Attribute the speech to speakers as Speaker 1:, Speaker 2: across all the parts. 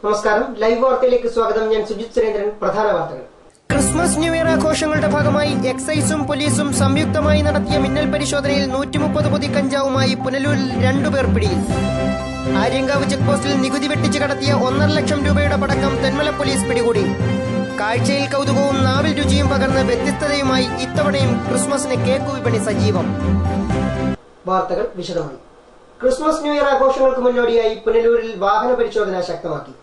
Speaker 1: നമസ്കാരം, ലൈവ് വാർത്തയിലേക്ക് സ്വാഗതം. ഞാൻ സുജിത് സുരേന്ദ്രൻ. പ്രധാന വാർത്തകൾ. ക്രിസ്മസ് ന്യൂ ഇയർ ആഘോഷങ്ങളുടെ ഭാഗമായി എക്സൈസും പോലീസും സംയുക്തമായി നടത്തിയ മിന്നൽ പരിശോധനയിൽ 130 പൊതി കഞ്ചാവുമായി പുനലൂരിൽ 2 പേർ പിടിയിൽ. ആര്യങ്കാവ് ചെക്ക് പോസ്റ്റിൽ നികുതി വെട്ടിച്ച് കടത്തിയ 1.5 ലക്ഷം രൂപയുടെ പടക്കം തെന്മല പോലീസ് പിടികൂടി. കാഴ്ചയിൽ കൗതുകവും നാവിൽ രുചിയും പകർന്ന് വ്യത്യസ്തതയുമായി ഇത്തവണയും ക്രിസ്മസിന് കേക്ക് വിപണി സജീവം. വാർത്തകൾ വിശദമായി. ക്രിസ്മസ് ന്യൂ ഇയർ ആഘോഷങ്ങൾക്ക് മുന്നോടിയായി പുനലൂരിൽ വാഹന പരിശോധന ശക്തമാക്കി.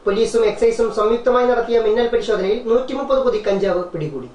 Speaker 1: പോലീസും എക്സൈസും സംയുക്തമായി നടത്തിയ മിന്നൽ പരിശോധനയിൽ 130 പൊതി കഞ്ചാവ് പിടികൂടി.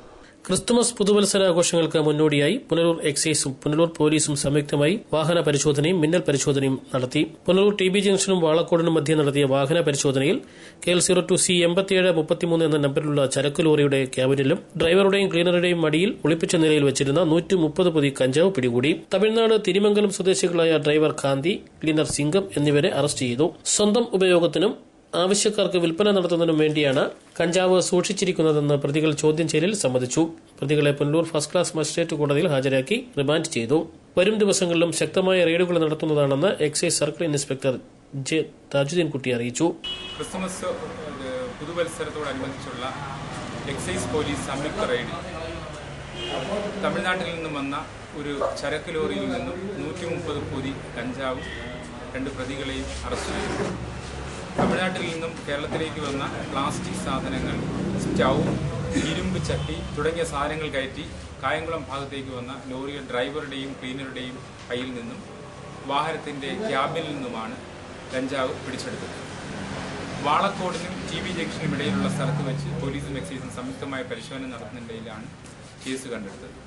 Speaker 2: ക്രിസ്തുമസ് പുതുവത്സരാഘോഷങ്ങൾക്ക് മുന്നോടിയായി പുനലൂർ എക്സൈസും പുനലൂർ പോലീസും സംയുക്തമായി വാഹന പരിശോധനയും മിന്നൽ പരിശോധനയും നടത്തി. പുനലൂർ ടി ബി ജംഗ്ഷനും വാളക്കോടിനും മധ്യേ നടത്തിയ വാഹന പരിശോധനയിൽ KL02C 8733 എന്ന നമ്പറിലുള്ള ചരക്ക് ലോറിയുടെ ക്യാബിനിലും ഡ്രൈവറുടെയും ക്ലീനറുടെയും മടിയിൽ ഒളിപ്പിച്ച നിലയിൽ വെച്ചിരുന്ന 130 പൊതി കഞ്ചാവ് പിടികൂടി. തമിഴ്നാട് തിരുമംഗലം സ്വദേശികളായ ഡ്രൈവർ കാന്തി, ക്ലീനർ സിംഗം എന്നിവരെ അറസ്റ്റ് ചെയ്തു. സ്വന്തം ഉപയോഗത്തിനും ആവശ്യക്കാർക്ക് വിൽപ്പന നടത്തുന്നതിനും വേണ്ടിയാണ് കഞ്ചാവ് സൂക്ഷിച്ചിരിക്കുന്നതെന്ന് പ്രതികൾ ചോദ്യം ചെയ്യലിൽ സമ്മതിച്ചു. പ്രതികളെ പുനലൂർ ഫസ്റ്റ് ക്ലാസ് മജിസ്ട്രേറ്റ് കോടതിയിൽ ഹാജരാക്കി റിമാൻഡ് ചെയ്തു. വരും ദിവസങ്ങളിലും ശക്തമായ റെയ്ഡുകൾ നടത്തുന്നതാണെന്ന് excise circle inspector J Tajuddin Kutty അറിയിച്ചു.
Speaker 3: ക്രിസ്മസ് പുതുവത്സരത്തോടനുബന്ധിച്ചുള്ള എക്സൈസ് പോലീസ് സംയുക്ത റെയ്ഡിൽ തമിഴ്നാട്ടിൽ നിന്നും വന്ന ഒരു ചരക്ക് ലോറിയിൽ നിന്നും 130 പൊതി കഞ്ചാവും 2 പ്രതികളെയും അറസ്റ്റ് ചെയ്തു. തമിഴ്നാട്ടിൽ നിന്നും കേരളത്തിലേക്ക് വന്ന പ്ലാസ്റ്റിക് സാധനങ്ങൾ, സ്റ്റൗ, ഇരുമ്പ് ചട്ടി തുടങ്ങിയ സാധനങ്ങൾ കയറ്റി കായംകുളം ഭാഗത്തേക്ക് വന്ന ലോറിയുടെ ഡ്രൈവറുടെയും ക്ലീനറുടെയും കയ്യിൽ നിന്നും വാഹനത്തിൻ്റെ ക്യാബിനിൽ നിന്നുമാണ് കഞ്ചാവ് പിടിച്ചെടുത്തത്. വാളക്കോടിനും ടി ബി ജംഗ്ഷനും ഇടയിലുള്ള സ്ഥലത്ത് വെച്ച് പോലീസും എക്സൈസും സംയുക്തമായ പരിശോധന നടത്തുന്നതിനിടയിലാണ് കേസ് കണ്ടെടുത്തത്.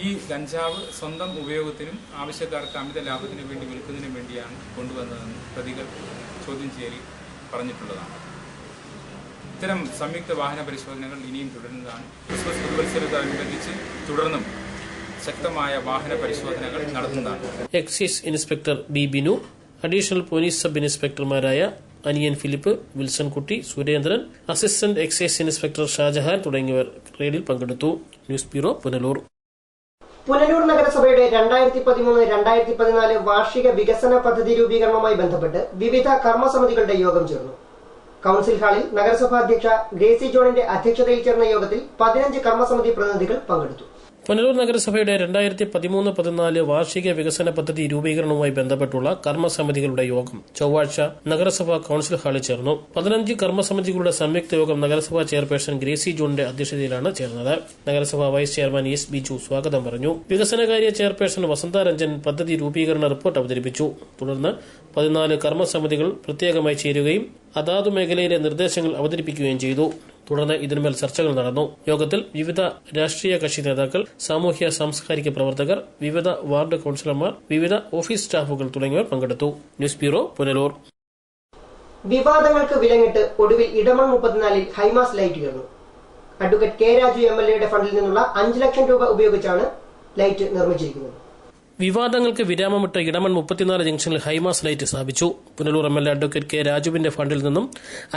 Speaker 3: ഈ കഞ്ചാവ് സ്വന്തം ഉപയോഗത്തിനും ആവശ്യക്കാർക്ക് അമിത ലാഭത്തിനു വേണ്ടി വിൽക്കുന്നതിനും വേണ്ടിയാണ് കൊണ്ടുവന്നതെന്ന് പ്രതികൾ ചോദ്യം ചെയ്യലിൽ പറഞ്ഞിട്ടുള്ളതാണ്. ഇത്തരം സംയുക്ത വാഹന പരിശോധനകൾ ഇനിയും തുടരുന്നതാണ്. ക്രിസ്മസ് പുതുവത്സരത്തോടനുബന്ധിച്ച് തുടർന്നും ശക്തമായ വാഹന പരിശോധനകൾ നടത്തുന്നതാണ്.
Speaker 2: Excise inspector B Binu, additional police sub ഇൻസ്പെക്ടർമാരായ Aniyan Philip, Wilsonkutty, Surendran, assistant excise inspector Shajahan തുടങ്ങിയവർ റെയ്ഡിൽ പങ്കെടുത്തു. News bureau, Punalur.
Speaker 1: പുനലൂർ നഗരസഭയുടെ 2013-2014 വാർഷിക വികസന പദ്ധതി രൂപീകരണവുമായി ബന്ധപ്പെട്ട് വിവിധ കർമ്മസമിതികളുടെ യോഗം ചേർന്നു. കൌൺസിൽ ഹാളിൽ നഗരസഭാ അധ്യക്ഷ ഗ്രേസി ജോണിന്റെ അധ്യക്ഷതയിൽ ചേർന്ന യോഗത്തിൽ 15 കർമ്മസമിതി പ്രതിനിധികൾ പങ്കെടുത്തു.
Speaker 2: പുനലൂർ നഗരസഭയുടെ 2013-14 വാർഷിക വികസന പദ്ധതി രൂപീകരണവുമായി ബന്ധപ്പെട്ടുള്ള കർമ്മസമിതികളുടെ യോഗം ചൊവ്വാഴ്ച നഗരസഭാ കൌൺസിൽ ഹാളിൽ ചേർന്നു. 15 കർമ്മസമിതികളുടെ സംയുക്ത യോഗം നഗരസഭാ ചെയർപേഴ്സൺ ഗ്രേസി ജോണിന്റെ അധ്യക്ഷതയിലാണ് ചേർന്നത്. നഗരസഭാ വൈസ് ചെയർമാൻ എസ് ബിജു സ്വാഗതം പറഞ്ഞു. വികസനകാര്യ ചെയർപേഴ്സൺ വസന്ത രഞ്ജൻ പദ്ധതി രൂപീകരണ റിപ്പോർട്ട് അവതരിപ്പിച്ചു. തുടർന്ന് 14 കർമ്മസമിതികൾ പ്രത്യേകമായി ചേരുകയും അതാതു മേഖലയിലെ നിർദ്ദേശങ്ങൾ അവതരിപ്പിക്കുകയും ചെയ്തു. തുടർന്ന് ഇതിന്മേൽ ചർച്ചകൾ നടന്നു. യോഗത്തിൽ വിവിധ രാഷ്ട്രീയ കക്ഷി നേതാക്കൾ, സാമൂഹ്യ സാംസ്കാരിക പ്രവർത്തകർ, വിവിധ വാർഡ് കൌൺസിലർമാർ, വിവിധ ഓഫീസ് സ്റ്റാഫുകൾ തുടങ്ങിയവർ പങ്കെടുത്തു. News bureau, Punalur.
Speaker 1: വിവാദങ്ങൾക്ക് വിലങ്ങിട്ട് ഒടുവിൽ ഇടമൺ 34 ഹൈമാസ് ലൈറ്റ് ഉയർന്നു. അഡ്വക്കേറ്റ് കെ രാജു MLA ഫണ്ടിൽ നിന്നുള്ള 5 ലക്ഷം രൂപ ഉപയോഗിച്ചാണ് ലൈറ്റ് നിർമ്മിച്ചിരിക്കുന്നത്.
Speaker 2: വിവാദങ്ങൾക്ക് വിരാമമിട്ട് ഇടമൺ 34 ജംഗ്ഷനിൽ ഹൈമാസ് ലൈറ്റ് സ്ഥാപിച്ചു. പുനലൂർ MLA അഡ്വക്കേറ്റ് കെ രാജുവിന്റെ ഫണ്ടിൽ നിന്നും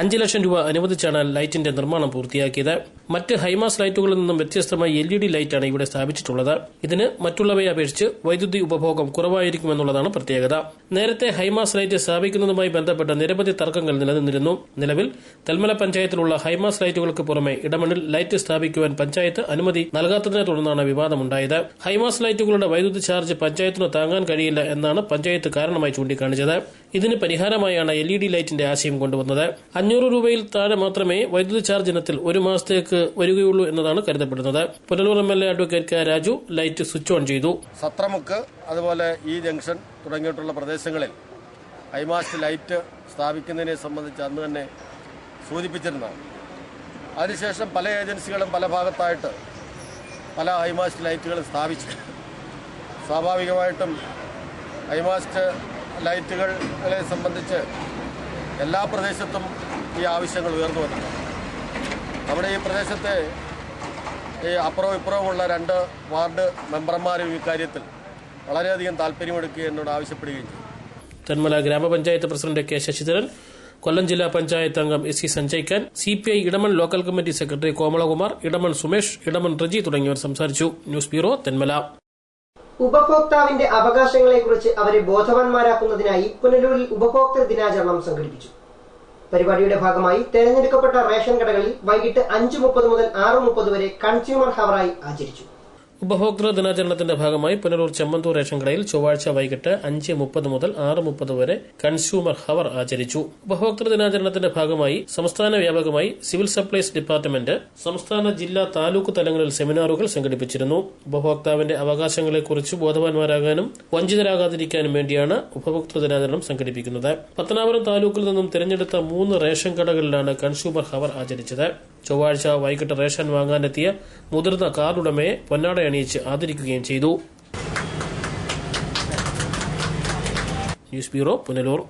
Speaker 2: 5 ലക്ഷം രൂപ അനുവദിച്ചാണ് ലൈറ്റിന്റെ നിർമ്മാണം പൂർത്തിയാക്കിയത്. മറ്റ് ഹൈമാസ് ലൈറ്റുകളിൽ നിന്നും വ്യത്യസ്തമായി LED ലൈറ്റാണ് ഇവിടെ സ്ഥാപിച്ചിട്ടുള്ളത്. ഇതിന് മറ്റുള്ളവയെ അപേക്ഷിച്ച് വൈദ്യുതി ഉപഭോഗം കുറവായിരിക്കുമെന്നുള്ളതാണ് പ്രത്യേകത. നേരത്തെ ഹൈമാസ് ലൈറ്റ് സ്ഥാപിക്കുന്നതുമായി ബന്ധപ്പെട്ട് നിരവധി തർക്കങ്ങൾ നിലനിന്നിരുന്നു. നിലവിൽ തെന്മല പഞ്ചായത്തിലുള്ള ഹൈമാസ് ലൈറ്റുകൾക്ക് പുറമെ ഇടമണിൽ ലൈറ്റ് സ്ഥാപിക്കുവാൻ പഞ്ചായത്ത് അനുമതി നൽകാത്തതിനെ തുടർന്നാണ് വിവാദമുണ്ടായത്. ഹൈമാസ് ലൈറ്റുകളുടെ വൈദ്യുതി ചാർജ് പഞ്ചായത്തിന് താങ്ങാൻ കഴിയില്ല എന്നാണ് പഞ്ചായത്ത് കാരണമായി ചൂണ്ടിക്കാണിച്ചത്. ഇതിന് പരിഹാരമായാണ് LED ലൈറ്റിന്റെ ആശയം കൊണ്ടുവന്നത്. 500 രൂപയിൽ താഴെ മാത്രമേ വൈദ്യുതി ചാർജ് ഇനത്തിൽ 1 മാസത്തേക്ക് വരികയുള്ളൂ എന്നതാണ് കരുതപ്പെടുന്നത്. Punalur MLA advocate K Raju light switch on ചെയ്തു.
Speaker 4: സത്രമുക്ക്, അതുപോലെ ഈ ജംഗ്ഷൻ തുടങ്ങിയിട്ടുള്ള പ്രദേശങ്ങളിൽ ഹൈമാസ്റ്റ് ലൈറ്റ് സ്ഥാപിക്കുന്നതിനെ സംബന്ധിച്ച് അന്ന് തന്നെ സൂചിപ്പിച്ചിരുന്നതാണ്. അതിനുശേഷം പല ഏജൻസികളും പല ഭാഗത്തായിട്ട് പല ഹൈമാസ്റ്റ് ലൈറ്റുകളും സ്ഥാപിച്ചു. സ്വാഭാവികമായിട്ടും ഹൈമാസ്റ്റ് ലൈറ്റുകളെ സംബന്ധിച്ച് എല്ലാ പ്രദേശത്തും ഈ ആവശ്യങ്ങൾ ഉയർന്നു വരുന്നു. നമ്മുടെ ഈ പ്രദേശത്തെ ഈ അപ്പുറവും ഇപ്പുറവുമുള്ള 2 വാർഡ് മെമ്പർമാരും ഈ കാര്യത്തിൽ വളരെയധികം താല്പര്യമെടുക്കുകയും എന്നോട് ആവശ്യപ്പെടുകയും ചെയ്തു.
Speaker 2: തെന്മല ഗ്രാമപഞ്ചായത്ത് പ്രസിഡന്റ് കെ ശശിധരൻ, കൊല്ലം ജില്ലാ പഞ്ചായത്ത് അംഗം SC Sanjay Khan, CPI Edamon local committee secretary Komalakumar, Edamon Sumesh, Edamon Reji തുടങ്ങിയവർ സംസാരിച്ചു. News bureau, Thenmala.
Speaker 1: ഉപഭോക്താവിന്റെ അവകാശങ്ങളെക്കുറിച്ച് അവരെ ബോധവാന്മാരാക്കുന്നതിനായി പുനലൂരിൽ ഉപഭോക്തൃ ദിനാചരണം സംഘടിപ്പിച്ചു. പരിപാടിയുടെ ഭാഗമായി തെരഞ്ഞെടുക്കപ്പെട്ട റേഷൻ കടകളിൽ വൈകിട്ട് 5:30 മുതൽ 6:30 വരെ കൺസ്യൂമർ ഹവറായി ആചരിച്ചു.
Speaker 2: ഉപഭോക്തൃ ദിനാചരണത്തിന്റെ ഭാഗമായി പുനലൂർ ചെമ്മന്തൂർ റേഷൻ കടയിൽ ചൊവ്വാഴ്ച വൈകിട്ട് 5:30 മുതൽ 6:30 വരെ കൺസ്യൂമർ ഹവർ ആചരിച്ചു. ഉപഭോക്തൃ ദിനാചരണത്തിന്റെ ഭാഗമായി സംസ്ഥാന വ്യാപകമായി സിവിൽ സപ്ലൈസ് ഡിപ്പാർട്ട്മെന്റ് സംസ്ഥാന, ജില്ലാ, താലൂക്ക് തലങ്ങളിൽ സെമിനാറുകൾ സംഘടിപ്പിച്ചിരുന്നു. ഉപഭോക്താവിന്റെ അവകാശങ്ങളെക്കുറിച്ച് ബോധവാന്മാരാകാനും വഞ്ചിതരാകാതിരിക്കാനും വേണ്ടിയാണ് ഉപഭോക്തൃ ദിനാചരണം സംഘടിപ്പിക്കുന്നത്. പത്തനാപുരം താലൂക്കിൽ നിന്നും തിരഞ്ഞെടുത്ത 3 റേഷൻ കടകളിലാണ് കൺസ്യൂമർ ഹവർ ആചരിച്ചത്. ചൊവ്വാഴ്ച വൈകിട്ട് റേഷൻ വാങ്ങാനെത്തിയ മുതിർന്ന കാർഡുടമയെ പൊന്നാട അണിയിച്ച് ആദരിക്കുകയും ചെയ്തു. News bureau, Punalur.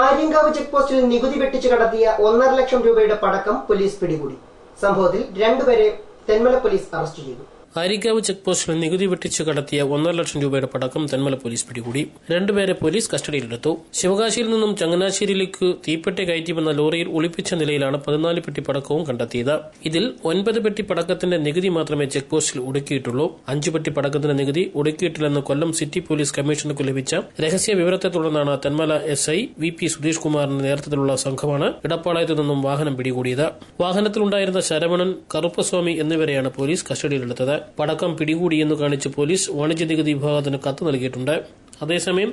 Speaker 1: Aryankavu check പോസ്റ്റിൽ നികുതി വെട്ടിച്ചു കടത്തിയ 1.5 ലക്ഷം രൂപയുടെ പടക്കം പോലീസ് പിടികൂടി. സംഭവത്തിൽ 2 പേരെ തെന്മല പോലീസ് അറസ്റ്റ് ചെയ്തു.
Speaker 2: ആര്യങ്കാവ് ചെക്ക് പോസ്റ്റിൽ നികുതി വെട്ടിച്ചു കടത്തിയ 1.5 ലക്ഷം രൂപയുടെ പടക്കം തെന്മല പോലീസ് പിടികൂടി. 2 പേരെ പോലീസ് കസ്റ്റഡിയിലെടുത്തു. ശിവകാശിയിൽ നിന്നും ചങ്ങനാശ്ശേരിയിലേക്ക് തീപ്പെട്ടി കയറ്റി വന്ന ലോറിയിൽ ഒളിപ്പിച്ച നിലയിലാണ് 14 പെട്ടി പടക്കവും കണ്ടെത്തിയത്. ഇതിൽ 9 പെട്ടി പടക്കത്തിന്റെ നികുതി മാത്രമേ ചെക്ക് പോസ്റ്റിൽ ഒടുക്കിയിട്ടുള്ളൂ. 5 പെട്ടി പടക്കത്തിന്റെ നികുതി ഒടുക്കിയിട്ടില്ലെന്ന് കൊല്ലം സിറ്റി പോലീസ് കമ്മീഷണർക്ക് ലഭിച്ച രഹസ്യ വിവരത്തെ തുടർന്നാണ് തെന്മല SI VP സുധീഷ് കുമാറിന്റെ നേതൃത്വത്തിലുള്ള സംഘമാണ് ഇടപ്പാളയത്തു നിന്നും വാഹനം പിടികൂടിയത്. വാഹനത്തിലുണ്ടായിരുന്ന ശരവണൻ, കറുപ്പസ്വാമി എന്നിവരെയാണ് പോലീസ് കസ്റ്റഡിയിലെടുത്തത്. പടക്കം പിടികൂടിയെന്ന് കാണിച്ച് പോലീസ് വാണിജ്യ നികുതി വിഭാഗത്തിന് കത്ത് നൽകിയിട്ടുണ്ട്. അതേസമയം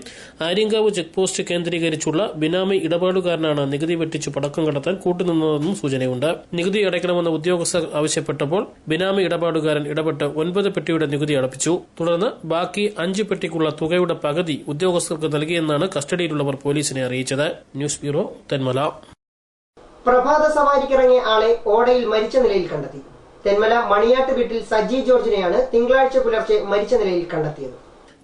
Speaker 2: ആര്യങ്കാവ് ചെക്ക് പോസ്റ്റ് കേന്ദ്രീകരിച്ചുള്ള ബിനാമി ഇടപാടുകാരനാണ് നികുതി വെട്ടിച്ചു പടക്കം കടത്താൻ കൂട്ടുനിന്നതെന്നും സൂചനയുണ്ട്. നികുതി അടയ്ക്കണമെന്ന് ഉദ്യോഗസ്ഥർ ആവശ്യപ്പെട്ടപ്പോൾ ബിനാമി ഇടപാടുകാരൻ ഇടപെട്ട് 9 പെട്ടിയുടെ നികുതി അടപ്പിച്ചു. തുടർന്ന് ബാക്കി 5 പെട്ടിക്കുള്ള തുകയുടെ പകുതി ഉദ്യോഗസ്ഥർക്ക് നൽകിയെന്നാണ് കസ്റ്റഡിയിലുള്ളവർ പോലീസിനെ അറിയിച്ചത്. News bureau, Thenmala.
Speaker 1: പ്രഭാത സവാരിക്കിറങ്ങിയ ആളെ ഓടയിൽ മരിച്ച നിലയിൽ കണ്ടെത്തി. തെന്മല മണിയാട്ട് വീട്ടിൽ സജി ജോർജിനെയാണ് തിങ്കളാഴ്ച പുലർച്ചെ മരിച്ച നിലയിൽ കണ്ടെത്തിയത്.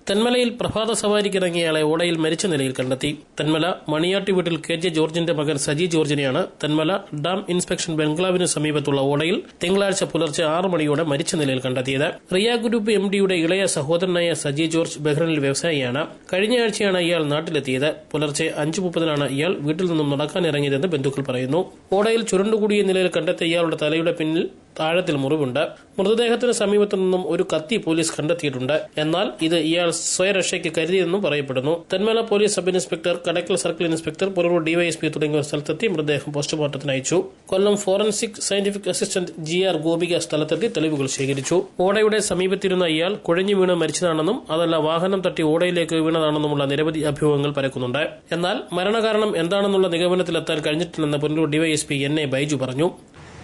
Speaker 2: തെന്മലയിൽ പ്രഭാത സവാരിക്കിറങ്ങിയയാളെ ഓടയിൽ മരിച്ച നിലയിൽ കണ്ടെത്തി. തെന്മല മണിയാട്ടി വീട്ടിൽ KJ ജോർജിന്റെ മകൻ സജി ജോർജിനെയാണ് തെന്മല ഡാം ഇൻസ്പെക്ഷൻ ബംഗ്ലാവിന് സമീപത്തുള്ള ഓടയിൽ തിങ്കളാഴ്ച പുലർച്ചെ 6 മണിയോടെ മരിച്ച നിലയിൽ കണ്ടെത്തിയത്. റിയ ഗ്രൂപ്പ് MDയുടെ ഇളയ സഹോദരനായ സജി ജോർജ് ബഹ്റൈനിൽ വ്യവസായിയാണ്. കഴിഞ്ഞയാഴ്ചയാണ് ഇയാൾ നാട്ടിലെത്തിയത്. പുലർച്ചെ 5:30 ഇയാൾ വീട്ടിൽ നിന്നും നടക്കാനിറങ്ങിയതെന്ന് ബന്ധുക്കൾ പറയുന്നു. ഓടയിൽ ചുരുണ്ടുകൂടിയ നിലയിൽ കണ്ടെത്തിയ ഇയാളുടെ തലയുടെ പിന്നിൽ താഴത്തിൽ മുറിവുണ്ട്. മൃതദേഹത്തിന് സമീപത്തു നിന്നും ഒരു കത്തി പോലീസ് കണ്ടെത്തിയിട്ടുണ്ട്. എന്നാൽ ഇത് ഇയാൾ സ്വയരക്ഷയ്ക്ക് കരുതിയെന്നും പറയപ്പെടുന്നു. Thenmala police sub inspector, Kadakkal circle inspector, Punalur DYSP തുടങ്ങിയവർ സ്ഥലത്തെത്തി മൃതദേഹം പോസ്റ്റ്മോർട്ടത്തിന് അയച്ചു. Kollam forensic scientific assistant GR Gopika സ്ഥലത്തെത്തി തെളിവുകൾ ശേഖരിച്ചു. ഓടയുടെ സമീപത്തിരുന്ന ഇയാൾ കുഴഞ്ഞു വീണ് മരിച്ചതാണെന്നും അതല്ല വാഹനം തട്ടി ഓടയിലേക്ക് വീണതാണെന്നുമുള്ള നിരവധി അഭ്യൂഹങ്ങൾ പരക്കുന്നുണ്ട്. എന്നാൽ മരണകാരണം എന്താണെന്നുള്ള നിഗമനത്തിലെത്താൻ കഴിഞ്ഞിട്ടില്ലെന്ന് പുനലൂർ DYSP NA ബൈജു പറഞ്ഞു.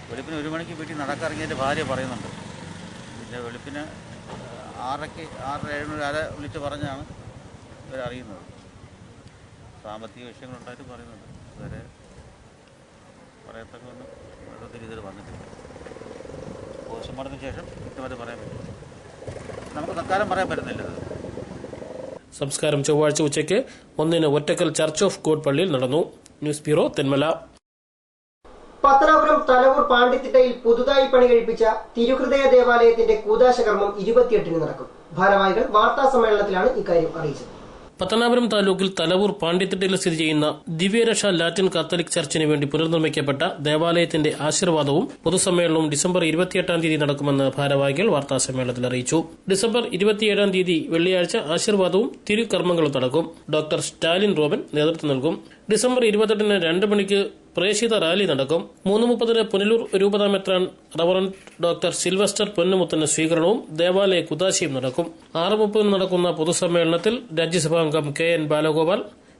Speaker 5: വെളുപ്പിന് 1 മണിക്ക് വീട്ടിൽ നടക്കിറങ്ങിയതിൻ്റെ ഭാര്യ പറയുന്നുണ്ട്. പിന്നെ വെളുപ്പിന് 6:00, 6:00, വിളിച്ച് പറഞ്ഞാണ് ഇവരറിയുന്നത്. സാമ്പത്തിക വിഷയങ്ങളുണ്ടായിട്ട് പറയുന്നുണ്ട്. ഇതുവരെ പറയത്തക്ക ഒന്നും വേണ്ട രീതിയിൽ വന്നിട്ടില്ല. പോസ്റ്റ്മോർട്ടത്തിന് ശേഷം കൃത്യമായിട്ട് പറയാൻ പറ്റും. നമുക്ക് തൽക്കാലം പറയാൻ പറ്റുന്നില്ല.
Speaker 2: സംസ്കാരം ചൊവ്വാഴ്ച ഉച്ചയ്ക്ക് 1 ഒറ്റക്കൽ ചർച്ച് ഓഫ് ഗോഡ് പള്ളിയിൽ നടന്നു. News bureau, Thenmala.
Speaker 1: പത്തനാപുരം തലവൂർ പാണ്ടിത്തിട്ടയിൽ പുതുതായി പണി കഴിപ്പിച്ച തിരുഹൃദയ ദേവാലയത്തിന്റെ കൂദാശകർമ്മം 28-ന് നടക്കും. ഭാരവാഹികൾ വാർത്താ സമ്മേളനത്തിലാണ് ഇക്കാര്യം അറിയിച്ചത്.
Speaker 2: പത്തനാപുരം താലൂക്കിൽ തലവൂർ പാണ്ടിത്തിട്ടയിൽ സ്ഥിതി ചെയ്യുന്ന ദിവ്യരക്ഷ ലാറ്റിൻ കാത്തലിക് ചർച്ചിന് വേണ്ടി പുനർനിർമ്മിക്കപ്പെട്ട ദേവാലയത്തിന്റെ ആശീർവാദവും പൊതുസമ്മേളനവും ഡിസംബർ 28-ാം തീയതി നടക്കുമെന്ന് ഭാരവാഹികൾ വാർത്താ സമ്മേളനത്തിൽ അറിയിച്ചു. ഡിസംബർ 27-ാം തീയതി വെള്ളിയാഴ്ച ആശീർവാദവും തിരുകർമ്മങ്ങളും നടക്കും. ഡോക്ടർ സ്റ്റാലിൻ റോബൻ നേതൃത്വം നൽകും. ഡിസംബർ 28-ന് 2 മണിക്ക് പ്രേക്ഷിത റാലി നടക്കും. 3:30 പുനലൂർ രൂപതാ മെത്രാൻ റവറന്റ് ഡോക്ടർ സിൽവസ്റ്റർ പൊന്നുമുത്തന് സ്വീകരണവും ദേവാലയ കുദാശയും നടക്കും. 6:30 നടക്കുന്ന പൊതുസമ്മേളനത്തിൽ രാജ്യസഭാംഗം KN Balagopal,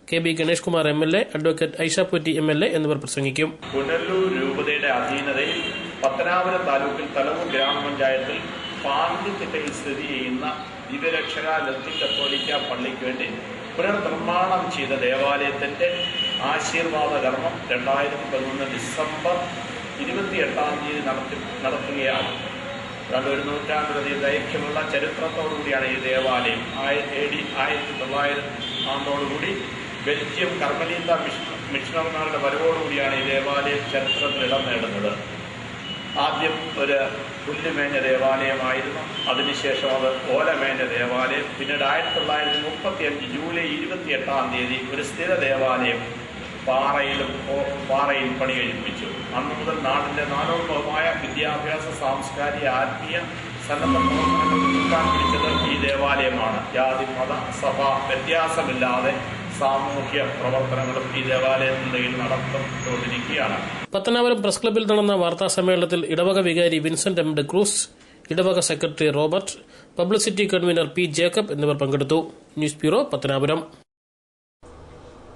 Speaker 2: KB Ganesh Kumar MLA, advocate Aisha Potti MLA എന്നിവർ പ്രസംഗിക്കും.
Speaker 6: പുനലൂർ രൂപതയുടെ അധീനതയിൽ പത്തനാപുരം താലൂക്കിൽ തലവൂർ ഗ്രാമപഞ്ചായത്തിൽ പാണ്ടിത്തിട്ടയിൽ സ്ഥിതി ചെയ്യുന്ന ദിവ്യരക്ഷക ലത്തീൻ കത്തോലിക്ക പള്ളിക്ക് വേണ്ടി പുനർനിർമ്മാണം ചെയ്ത ദേവാലയത്തിന്റെ ആശീർവാദ കർമ്മം 2011 ഡിസംബർ 28-ാം തീയതി നടത്തുകയാണ്. 1 നൂറ്റാണ്ടിലധികം ദൈർഘ്യമുള്ള ചരിത്രത്തോടുകൂടിയാണ് ഈ ദേവാലയം. AD 1900 ആണ്ടോടുകൂടി ബെൽജിയം കർമ്മലീത്ത മിഷണർമാരുടെ വരവോടുകൂടിയാണ് ഈ ദേവാലയം ചരിത്രത്തിൽ ഇടം നേടുന്നത്. ആദ്യം ഒരു പുല്ലുമേഞ്ഞ ദേവാലയമായിരുന്നു. അതിനുശേഷം അത് ഓലമേഞ്ഞ ദേവാലയം. പിന്നീട് 1935 ജൂലൈ 28-ാം തീയതി ഒരു സ്ഥിര ദേവാലയം പാറയിൽ പണി കഴിപ്പിച്ചു. അന്നു മുതൽ നാടിൻ്റെ നാനോന്മുഖമായ വിദ്യാഭ്യാസ, സാംസ്കാരിക, ആത്മീയ, സന്നദ്ധ പ്രവർത്തനങ്ങൾ ചുക്കാൻ പിടിച്ചത് ഈ ദേവാലയമാണ്. ജാതി മത സഭ വ്യത്യാസമില്ലാതെ സാമൂഹ്യ പ്രവർത്തനങ്ങളും ഈ ദേവാലയത്തിൽ നടത്തിക്കൊണ്ടിരിക്കുകയാണ്.
Speaker 2: പത്തനാപുരം പ്രസ് ക്ലബ്ബിൽ നടന്ന വാർത്താ സമ്മേളനത്തിൽ ഇടവക വികാരി വിൻസെന്റ് എം. ക്രൂസ്, ഇടവക secretary Robert, publicity convener P. Jacob എന്നിവർ പങ്കെടുത്തു. News bureau, Pathanapuram.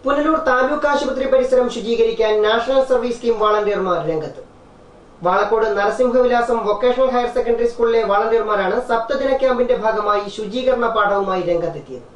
Speaker 1: പുനലൂർ താലൂക്ക് ആശുപത്രി പരിസരം ശുചീകരിക്കാൻ നാഷണൽ സർവീസ് സ്കീം വാളണ്ടിയർമാർ രംഗത്ത്. Valakode Narasimhavilasam vocational higher secondary സ്കൂളിലെ വാളണ്ടിയർമാരാണ് സപ്തദിന ക്യാമ്പിന്റെ ഭാഗമായി ശുചീകരണ പാഠവുമായി രംഗത്തെത്തിയത്.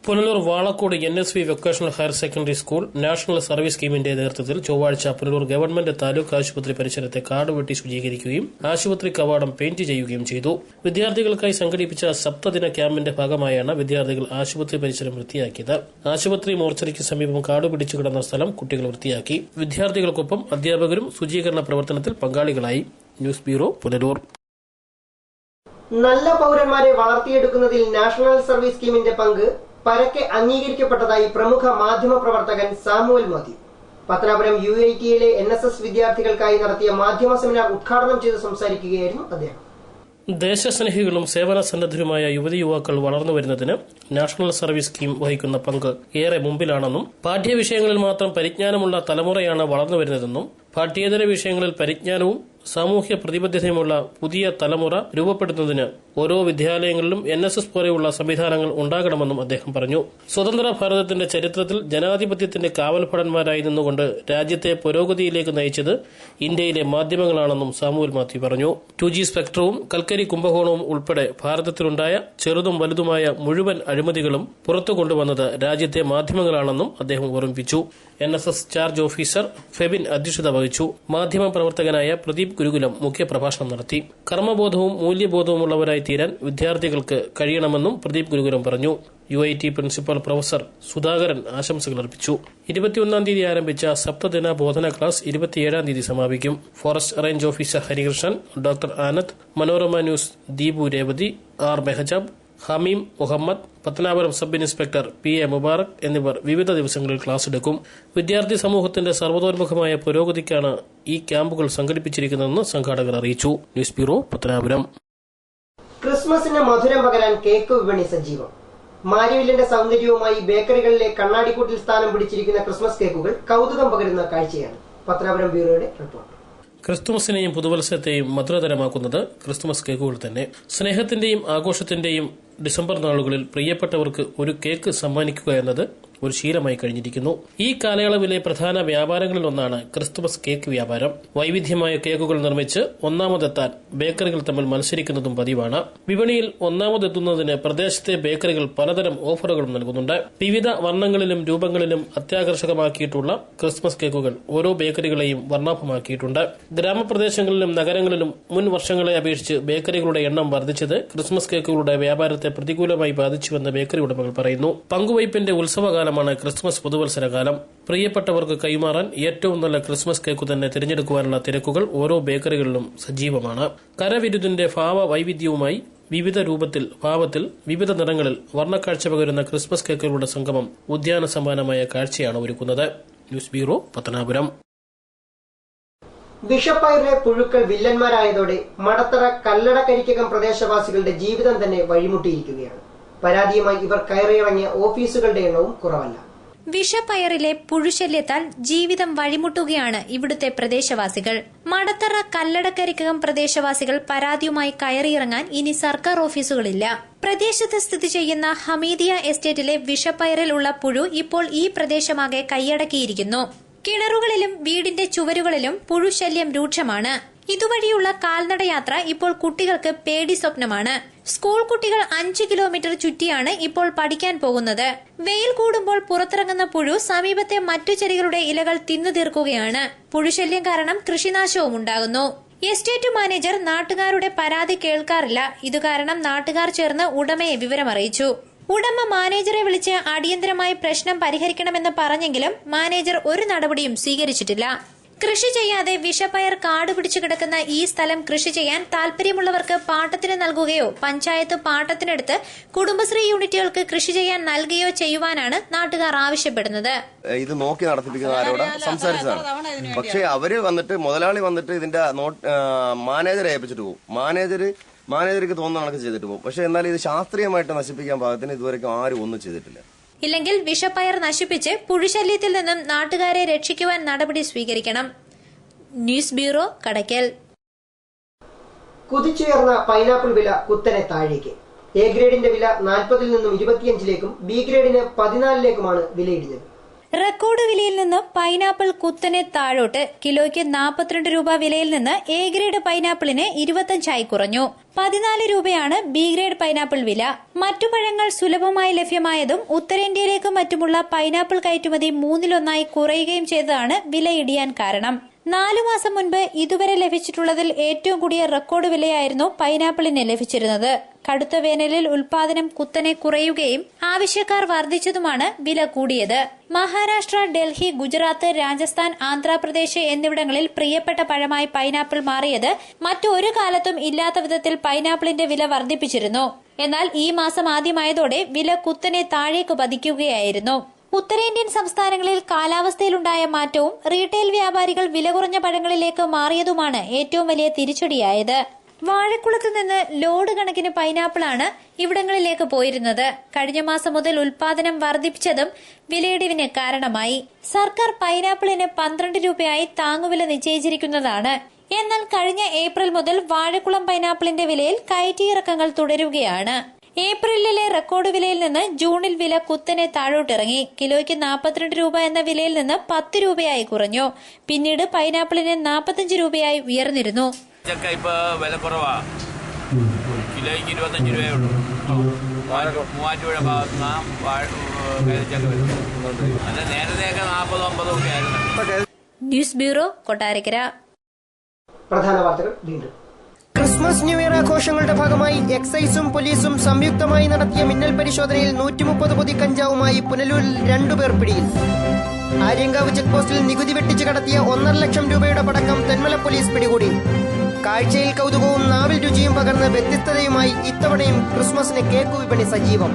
Speaker 2: Punalur Valakode NSV vocational higher secondary school national service സ്കീമിന്റെ നേതൃത്വത്തിൽ ചൊവ്വാഴ്ച പുനലൂർ ഗവൺമെന്റ് താലൂക്ക് ആശുപത്രി പരിസരത്തെ കാടുവെട്ടി ശുചീകരിക്കുകയും ആശുപത്രി കവാടം പെയിന്റ് ചെയ്യുകയും ചെയ്തു. വിദ്യാർത്ഥികൾക്കായി സംഘടിപ്പിച്ച സപ്തദിന ക്യാമ്പിന്റെ ഭാഗമായാണ് വിദ്യാർത്ഥികൾ ആശുപത്രി പരിസരം വൃത്തിയാക്കിയത്. ആശുപത്രി മോർച്ചറിക്ക് സമീപം കാടുപിടിച്ചു കിടന്ന സ്ഥലം കുട്ടികൾ വൃത്തിയാക്കി. വിദ്യാർത്ഥികൾക്കൊപ്പം അധ്യാപകരും ശുചീകരണ പ്രവർത്തനത്തിൽ പങ്കാളികളായി. News bureau, Punalur.
Speaker 1: നല്ല പൌരന്മാരെ വളർത്തിയെടുക്കുന്നതിൽ നാഷണൽ സർവീസ് സ്കീമിന്റെ പങ്ക് പരക്കെ അംഗീകരിക്കപ്പെട്ടതായി പ്രമുഖ മാധ്യമ പ്രവർത്തകൻ സാമുവൽ മാത്യു പത്തനാപുരം UITയിലെ NSS വിദ്യാർത്ഥികൾക്കായി നടത്തിയ മാധ്യമ സെമിനാർ ഉദ്ഘാടനം ചെയ്ത് സംസാരിക്കുകയായിരുന്നു അദ്ദേഹം.
Speaker 2: ദേശസ്നേഹികളും സേവന സന്നദ്ധരുമായ യുവതി യുവാക്കൾ വളർന്നു വരുന്നതിന് നാഷണൽ സർവീസ് സ്കീം വഹിക്കുന്ന പങ്ക് ഏറെ മുമ്പിലാണെന്നും പാഠ്യവിഷയങ്ങളിൽ മാത്രം പരിജ്ഞാനമുള്ള തലമുറയാണ് വളർന്നു വരുന്നതെന്നും പാഠ്യേതര വിഷയങ്ങളിൽ പരിജ്ഞാനവും സാമൂഹ്യ പ്രതിബദ്ധതയുമുള്ള പുതിയ തലമുറ രൂപപ്പെടുത്തുന്നതിന് ഓരോ വിദ്യാലയങ്ങളിലും NSS പോലെയുള്ള സംവിധാനങ്ങൾ ഉണ്ടാകണമെന്നും അദ്ദേഹം പറഞ്ഞു. സ്വതന്ത്ര ഭാരതത്തിന്റെ ചരിത്രത്തിൽ ജനാധിപത്യത്തിന്റെ കാവൽഭടന്മാരായി നിന്നുകൊണ്ട് രാജ്യത്തെ പുരോഗതിയിലേക്ക് നയിച്ചത് ഇന്ത്യയിലെ മാധ്യമങ്ങളാണെന്നും സാമുവൽ മാത്യു പറഞ്ഞു. 2G സ്പെക്ട്രവും കൽക്കരി കുംഭകോണവും ഉൾപ്പെടെ ഭാരതത്തിലുണ്ടായ ചെറുതും വലുതുമായ മുഴുവൻ അഴിമതികളും പുറത്തു കൊണ്ടുവന്നത് രാജ്യത്തെ മാധ്യമങ്ങളാണെന്നും അദ്ദേഹം ഓർമ്മിപ്പിച്ചു. NSS ചാർജ് ഓഫീസർ ഫെബിൻ അധ്യക്ഷത വഹിച്ചു. മാധ്യമ പ്രവർത്തകനായ പ്രദീപ് ഗുരുകുലം മുഖ്യപ്രഭാഷണം നടത്തി. കർമ്മബോധവും മൂല്യബോധവുമുള്ളവരായി തീരാൻ വിദ്യാർത്ഥികൾക്ക് കഴിയണമെന്നും പ്രദീപ് ഗുരുകുലം പറഞ്ഞു. UIT പ്രിൻസിപ്പൽ പ്രൊഫസർ സുധാകരൻ ആശംസകൾ അർപ്പിച്ചു. 21-ാം തീയതി ആരംഭിച്ച സപ്തദിന ബോധന ക്ലാസ് 27-ാം തീയതി സമാപിക്കും. Forest range officer Harikrishnan, doctor Anand, Manorama news Deepu Revathi, R. Mehajab, Hameem Muhammad, Pathanapuram sub inspector PA Mubarak എന്നിവർ വിവിധ ദിവസങ്ങളിൽ ക്ലാസ് എടുക്കും. വിദ്യാർത്ഥി സമൂഹത്തിന്റെ സർവ്വതോന്മുഖമായ പുരോഗതിക്കാണ് ഈ ക്യാമ്പുകൾ സംഘടിപ്പിച്ചിരിക്കുന്നതെന്ന് സംഘാടകർ അറിയിച്ചു. News bureau, Pathanapuram.
Speaker 1: ക്രിസ്മസിന് മധുരം പകരാൻ കേക്ക് വിപണി സജീവം. മാരിവില്ലിന്റെ സൗന്ദര്യവുമായി ബേക്കറികളിലെ കണ്ണാടിക്കൂട്ടിൽ സ്ഥാനം പിടിച്ചിരിക്കുന്ന ക്രിസ്മസ് കേക്കുകൾ കൗതുകം പകരുന്ന കാഴ്ചയാണ്. പത്തനാപുരം ബ്യൂറോയുടെ റിപ്പോർട്ട്.
Speaker 2: ക്രിസ്തുമസിനെയും പുതുവത്സരത്തെയും മധുരതരമാക്കുന്നത് ക്രിസ്തുമസ് കേക്കുകൾ തന്നെ. സ്നേഹത്തിന്റെയും ആഘോഷത്തിന്റെയും ഡിസംബർ നാളുകളിൽ പ്രിയപ്പെട്ടവർക്ക് ഒരു കേക്ക് സമ്മാനിക്കുക എന്നത് ഒരു ശീലമായി കഴിഞ്ഞിരിക്കുന്നു. ഈ കാലയളവിലെ പ്രധാന വ്യാപാരങ്ങളിലൊന്നാണ് ക്രിസ്തുമസ് കേക്ക് വ്യാപാരം. വൈവിധ്യമായ കേക്കുകൾ നിർമ്മിച്ച് ഒന്നാമതെത്താൻ ബേക്കറികൾ തമ്മിൽ മത്സരിക്കുന്നതും പതിവാണ്. വിപണിയിൽ ഒന്നാമതെത്തുന്നതിന് പ്രദേശത്തെ ബേക്കറികൾ പലതരം ഓഫറുകളും നൽകുന്നുണ്ട്. വിവിധ വർണ്ണങ്ങളിലും രൂപങ്ങളിലും അത്യാകർഷകമാക്കിയിട്ടുള്ള ക്രിസ്മസ് കേക്കുകൾ ഓരോ ബേക്കറികളെയും വർണ്ണാഭമാക്കിയിട്ടുണ്ട്. ഗ്രാമപ്രദേശങ്ങളിലും നഗരങ്ങളിലും മുൻ വർഷങ്ങളെ അപേക്ഷിച്ച് ബേക്കറികളുടെ എണ്ണം വർദ്ധിച്ചത് ക്രിസ്മസ് കേക്കുകളുടെ വ്യാപാരത്തെ പ്രതികൂലമായി ബാധിച്ചുവെന്ന് ബേക്കറി ഉടമകൾ പറയുന്നു. പങ്കുവയ്പിന്റെ ഉത്സവകാലമാണ് ക്രിസ്മസ് പുതുവത്സരകാലം. പ്രിയപ്പെട്ടവർക്ക് കൈമാറാൻ ഏറ്റവും നല്ല ക്രിസ്മസ് കേക്കു തന്നെ തിരഞ്ഞെടുക്കുവാനുള്ള തിരക്കുകൾ ഓരോ ബേക്കറികളിലും സജീവമാണ്. കരവിരുതിന്റെ ഭാവ വൈവിധ്യവുമായി വിവിധ രൂപത്തിൽ, ഭാവത്തിൽ, വിവിധ നിറങ്ങളിൽ വർണ്ണക്കാഴ്ച പകരുന്ന ക്രിസ്മസ് കേക്കുകളുടെ സംഗമം ഉദ്യാന സമാനമായ കാഴ്ചയാണ് ഒരുക്കുന്നത്. News bureau, Pathanapuram.
Speaker 1: വിഷപ്പയറിലെ പുഴുക്കൾ വില്ലന്മാരായതോടെ മടത്തറ കല്ലടക്കരിക്കകം പ്രദേശവാസികളുടെ ജീവിതം തന്നെ വഴിമുട്ടിയിരിക്കുകയാണ്. പരാതിയുമായി ഇവർ കയറിയിറങ്ങിയ ഓഫീസുകളുടെ എണ്ണവും കുറവല്ല.
Speaker 7: വിഷപ്പയറിലെ പുഴുശല്യത്താൽ ജീവിതം വഴിമുട്ടുകയാണ് ഇവിടുത്തെ പ്രദേശവാസികൾ. മടത്തറ കല്ലടക്കരിക്കകം പ്രദേശവാസികൾ പരാതിയുമായി കയറിയിറങ്ങാൻ ഇനി സർക്കാർ ഓഫീസുകളില്ല. പ്രദേശത്ത് സ്ഥിതി ചെയ്യുന്ന ഹമീദിയ എസ്റ്റേറ്റിലെ വിഷപ്പയറിൽ ഉള്ള പുഴു ഇപ്പോൾ ഈ പ്രദേശമാകെ കൈയടക്കിയിരിക്കുന്നു. കിണറുകളിലും വീടിന്റെ ചുവരുകളിലും പുഴുശല്യം രൂക്ഷമാണ്. ഇതുവഴിയുള്ള കാൽനടയാത്ര ഇപ്പോൾ കുട്ടികൾക്ക് പേടി സ്വപ്നമാണ്. സ്കൂൾ കുട്ടികൾ 5 കിലോമീറ്റർ ചുറ്റിയാണ് ഇപ്പോൾ പഠിക്കാൻ പോകുന്നത്. വെയിൽ കൂടുമ്പോൾ പുറത്തിറങ്ങുന്ന പുഴു സമീപത്തെ മറ്റു ചെടികളുടെ ഇലകൾ തിന്നു തീർക്കുകയാണ്. പുഴുശല്യം കാരണം കൃഷിനാശവും ഉണ്ടാകുന്നു. എസ്റ്റേറ്റ് മാനേജർ നാട്ടുകാരുടെ പരാതി കേൾക്കാറില്ല. ഇതുകാരണം നാട്ടുകാർ ചേർന്ന് ഉടമയെ വിവരമറിയിച്ചു. ഉടമ മാനേജറെ വിളിച്ച് അടിയന്തരമായി പ്രശ്നം പരിഹരിക്കണമെന്ന് പറഞ്ഞെങ്കിലും മാനേജർ ഒരു നടപടിയും സ്വീകരിച്ചിട്ടില്ല. കൃഷി ചെയ്യാതെ വിഷപ്പയർ കാട് പിടിച്ചു കിടക്കുന്ന ഈ സ്ഥലം കൃഷി ചെയ്യാൻ താൽപര്യമുള്ളവർക്ക് പാട്ടത്തിന് നൽകുകയോ പഞ്ചായത്ത് പാട്ടത്തിനെടുത്ത് കുടുംബശ്രീ യൂണിറ്റുകൾക്ക് കൃഷി ചെയ്യാൻ നൽകുകയോ ചെയ്യുവാനാണ് നാട്ടുകാർ ആവശ്യപ്പെടുന്നത്.
Speaker 8: ഇത് നോക്കി നടത്തിപ്പിക്കുന്ന ആരോട് സംസാരിച്ചതാണ്. പക്ഷേ അവര് വന്നിട്ട് മുതലാളി വന്നിട്ട് ഇതിന്റെ മാനേജറെ ഏൽപ്പിച്ചിട്ട് പോകും. മാനേജർ മാനേജർക്ക് തോന്നുന്ന കണക്ക് ചെയ്തിട്ട് പോകും. പക്ഷെ എന്നാൽ ഇത് ശാസ്ത്രീയമായിട്ട് നശിപ്പിക്കാൻ പാകത്തിന് ഇതുവരെയ്ക്കും ആരും ഒന്നും ചെയ്തിട്ടില്ല.
Speaker 7: ഇല്ലെങ്കിൽ വിഷപ്പയർ നശിപ്പിച്ച് പുഴുശല്യത്തിൽ നിന്നും നാട്ടുകാരെ രക്ഷിക്കുവാൻ നടപടി സ്വീകരിക്കണം. News bureau, Kadakkal.
Speaker 1: കുതിച്ചുയർന്ന പൈനാപ്പിൾ വില കുത്തനെ താഴേക്ക്. എ ഗ്രേഡിന്റെ വില 40 നിന്നും 25ലേക്കും ബി ഗ്രേഡിന് 14ലേക്കുമാണ് വിലയിടിഞ്ഞത്.
Speaker 7: റെക്കോർഡ് വിലയിൽ നിന്ന് പൈനാപ്പിൾ കുത്തനെ താഴോട്ട്. കിലോയ്ക്ക് 42 രൂപ വിലയിൽ നിന്ന് എ ഗ്രേഡ് പൈനാപ്പിളിന് 25 കുറഞ്ഞു. 14 രൂപയാണ് ബി ഗ്രേഡ് പൈനാപ്പിൾ വില. മറ്റു പഴങ്ങൾ സുലഭമായി ലഭ്യമായതും ഉത്തരേന്ത്യയിലേക്കും മറ്റുമുള്ള പൈനാപ്പിൾ കയറ്റുമതി 1/3 കുറയുകയും ചെയ്തതാണ് വില ഇടിയാൻ കാരണം. 4 മാസം മുൻപ് ഇതുവരെ ലഭിച്ചിട്ടുള്ളതിൽ ഏറ്റവും കൂടിയ റെക്കോർഡ് വിലയായിരുന്നു പൈനാപ്പിളിന് ലഭിച്ചിരുന്നത്. കടുത്ത വേനലിൽ ഉൽപാദനം കുത്തനെ കുറയുകയും ആവശ്യക്കാർ വർദ്ധിച്ചതുമാണ് വില കൂടിയത്. മഹാരാഷ്ട്ര, ഡൽഹി, ഗുജറാത്ത്, രാജസ്ഥാൻ, ആന്ധ്രാപ്രദേശ് എന്നിവിടങ്ങളിൽ പ്രിയപ്പെട്ട പഴമായി പൈനാപ്പിൾ മാറിയത് മറ്റൊരു കാലത്തും ഇല്ലാത്ത വിധത്തിൽ പൈനാപ്പിളിന്റെ വില വർദ്ധിപ്പിച്ചിരുന്നു. എന്നാൽ ഈ മാസം ആദ്യമായതോടെ വില കുത്തനെ താഴേക്ക് പതിക്കുകയായിരുന്നു. ഉത്തരേന്ത്യൻ സംസ്ഥാനങ്ങളിൽ കാലാവസ്ഥയിലുണ്ടായ മാറ്റവും റീറ്റെയിൽ വ്യാപാരികൾ വില കുറഞ്ഞ പഴങ്ങളിലേക്ക് മാറിയതുമാണ് ഏറ്റവും വലിയ തിരിച്ചടിയായത്. വാഴക്കുളത്ത് നിന്ന് ലോഡ് കണക്കിന് പൈനാപ്പിളാണ് ഇവിടങ്ങളിലേക്ക് പോയിരുന്നത്. കഴിഞ്ഞ മാസം മുതൽ ഉൽപാദനം വർദ്ധിപ്പിച്ചതും വിലയിടിവിന് കാരണമായി. സർക്കാർ പൈനാപ്പിളിന് 12 രൂപയായി താങ്ങുവില നിശ്ചയിച്ചിരിക്കുന്നതാണ്. എന്നാൽ കഴിഞ്ഞ ഏപ്രിൽ മുതൽ വാഴക്കുളം പൈനാപ്പിളിന്റെ വിലയിൽ കയറ്റിയിറക്കങ്ങൾ തുടരുകയാണ്. ഏപ്രിലിലെ റെക്കോർഡ് വിലയിൽ നിന്ന് ജൂണിൽ വില കുത്തനെ താഴോട്ടിറങ്ങി. കിലോയ്ക്ക് 42 രൂപ എന്ന വിലയിൽ നിന്ന് 10 രൂപയായി കുറഞ്ഞു. പിന്നീട് പൈനാപ്പിളിന് 45 രൂപയായി ഉയർന്നിരുന്നു.
Speaker 9: ചക്ക ഇപ്പൊ വില കുറവാ. കിലോയ്ക്ക് 25 രൂപയേ ഉള്ളൂ. മൂവാറ്റുപുഴ ഭാഗത്ത് ചക്ക വരുന്നത് അല്ല, നേരത്തെയൊക്കെ 40-50 ഒക്കെ ആയിരുന്നു.
Speaker 7: News bureau, Kottarakkara.
Speaker 1: പ്രധാന വാർത്തകൾ വീണ്ടും. ക്രിസ്മസ് ന്യൂ ഇയർ ആഘോഷങ്ങളുടെ ഭാഗമായി എക്സൈസും പോലീസും സംയുക്തമായി നടത്തിയ മിന്നൽ പരിശോധനയിൽ 130 പൊതി കഞ്ചാവുമായി പുനലൂരിൽ 2 പേർ പിടിയിൽ. ആര്യങ്കാവ് ചെക്ക് പോസ്റ്റിൽ നികുതി വെട്ടിച്ച് കടത്തിയ 1.5 ലക്ഷം രൂപയുടെ പടക്കം തെന്മല പോലീസ് പിടികൂടി. കാഴ്ചയിൽ കൗതുകവും നാവിൽ രുചിയും പകർന്ന് വ്യത്യസ്തതയുമായി ഇത്തവണയും ക്രിസ്മസിന് കേക്ക് വിപണി സജീവം.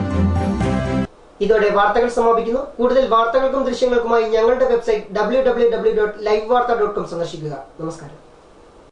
Speaker 1: ഇതോടെ വാർത്തകൾ സമാപിക്കുന്നു. കൂടുതൽ വാർത്തകൾക്കും ദൃശ്യങ്ങൾക്കുമായി ഞങ്ങളുടെ വെബ്സൈറ്റ് www.livevarta.com സന്ദർശിക്കുക. നമസ്കാരം.